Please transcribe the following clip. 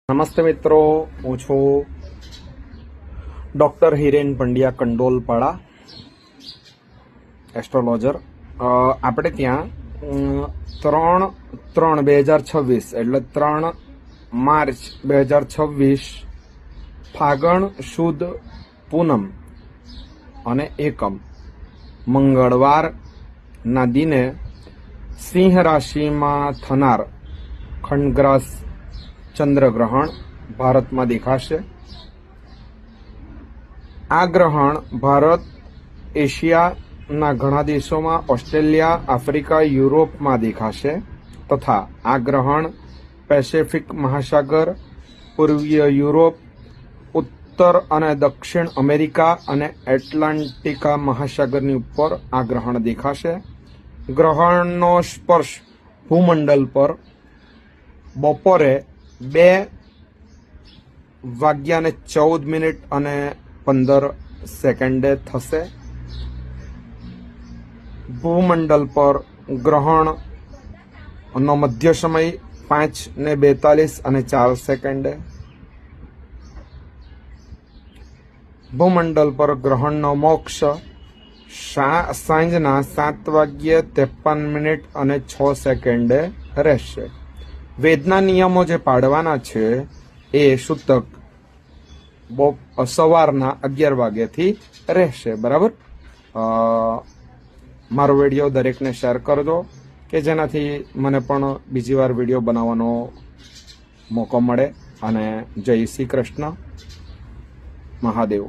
નમસ્તે મિત્રો, હું છું ડોક્ટર હિરેન પંડ્યા, કંડોલપાડા, એસ્ટ્રોલોજર. આપણે ત્યાં 3/3/2026 એટલે 3 માર્ચ 2026 ફાગણ શુદ્ધ પૂનમ અને એકમ મંગળવારના દિને સિંહ રાશિમાં થનાર ખંડગ્રાસ ચંદ્રગ્રહણ ભારતમાં દેખાશે. આ ગ્રહણ ભારત, એશિયાના ઘણા દેશોમાં, ઓસ્ટ્રેલિયા, આફ્રિકા, યુરોપમાં દેખાશે તથા આ ગ્રહણ પેસિફિક મહાસાગર, પૂર્વીય યુરોપ, ઉત્તર અને દક્ષિણ અમેરિકા અને એટલાન્ટિકા મહાસાગરની ઉપર આ ગ્રહણ દેખાશે. ગ્રહણનો સ્પર્શ ભૂમંડળ પર બપોરે 2:14:15 થશે. ભૂમંડળ પર ગ્રહણનો મધ્ય સમય 5:42:04. ભૂમંડળ પર ગ્રહણનો મોક્ષ સાંજના 7:53:06 રહેશે. વેદના નિયમો જે પાડવાના છે એ સૂતક સવારના 11 વાગ્યાથી રહેશે. બરાબર. મારો વિડીયો દરેકને શેર કરજો કે જેનાથી મને પણ બીજી વાર વિડીયો બનાવવાનો મોકો મળે. અને જય શ્રી કૃષ્ણ, મહાદેવ.